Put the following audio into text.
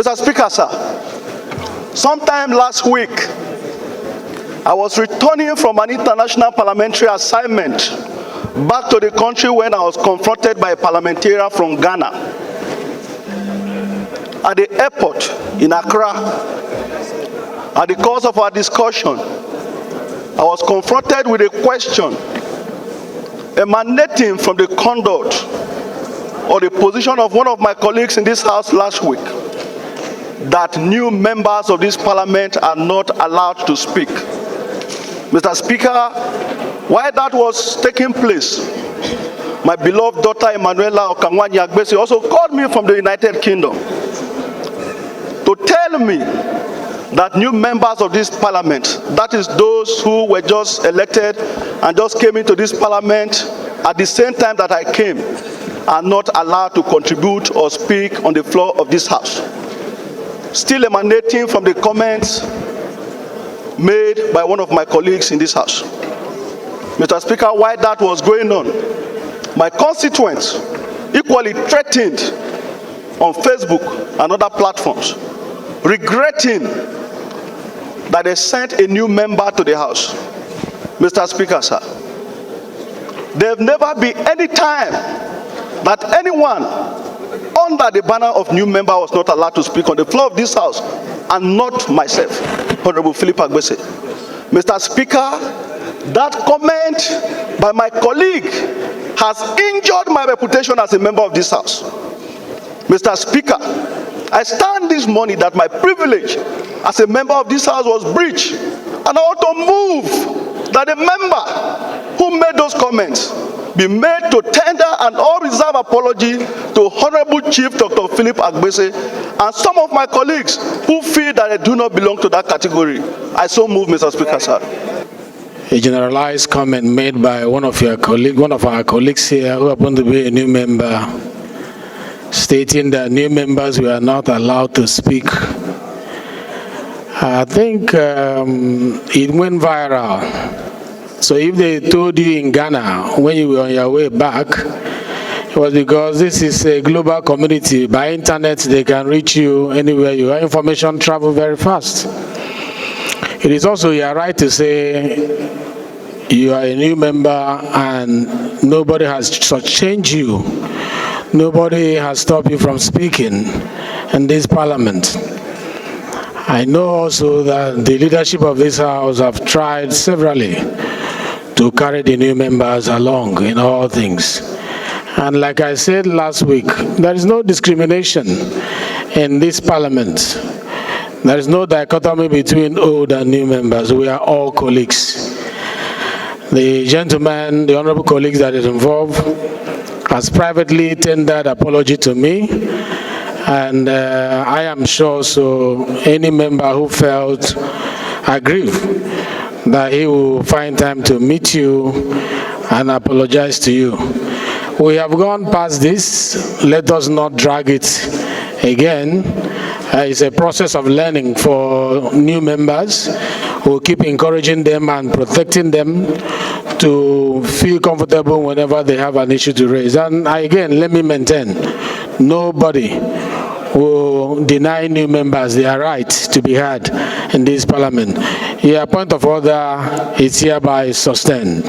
Mr. Speaker, sir, sometime last week, I was returning from an international parliamentary assignment back to the country when I was confronted by a parliamentarian from Ghana. At the airport in Accra, at the course of our discussion, I was confronted with a question emanating from the conduct or the position of one of my colleagues in this house last week, that new members of this parliament are not allowed to speak. Mr. Speaker, while that was taking place, my beloved daughter Emanuela Okanwani-Agbese also called me from the United Kingdom to tell me that new members of this parliament, that is those who were just elected and just came into this parliament at the same time that I came, are not allowed to contribute or speak on the floor of this house. Still emanating from the comments made by one of my colleagues in this house. Mr. Speaker, while that was going on, my constituents equally threatened on Facebook and other platforms, regretting that they sent a new member to the house. Mr. Speaker, sir, there have never been any time that anyone under the banner of new member was not allowed to speak on the floor of this house, and not myself, Honorable Philip Agbese. Mr. Speaker, that comment by my colleague has injured my reputation as a member of this house. Mr. Speaker, I stand this morning that my privilege as a member of this house was breached, and I want to move that the member who made those comments be made to tender an all-reserved apology to Honorable Chief Dr. Philip Agbese and some of my colleagues who feel that they do not belong to that category. I so move, Mr. Speaker, sir. A generalized comment made by one of our colleagues here who happen to be a new member, stating that new members were not allowed to speak. I think it went viral. So if they told you in Ghana when you were on your way back, it was because this is a global community. By internet, they can reach you anywhere you are. Information travel very fast. It is also your right to say you are a new member and nobody has changed you. Nobody has stopped you from speaking in this parliament. I know also that the leadership of this house have tried severally to carry the new members along in all things. And like I said last week, there is no discrimination in this parliament. There is no dichotomy between old and new members. We are all colleagues. The gentleman, the honorable colleagues that is involved, has privately tendered apology to me. And I am sure so any member who felt aggrieved that he will find time to meet you and apologize to you. We have gone past this. Let us not drag it again. It's a process of learning for new members. We'll keep encouraging them and protecting them to feel comfortable whenever they have an issue to raise. And again, let me maintain, nobody will deny new members their right to be heard in this parliament. Your point of order is hereby sustained.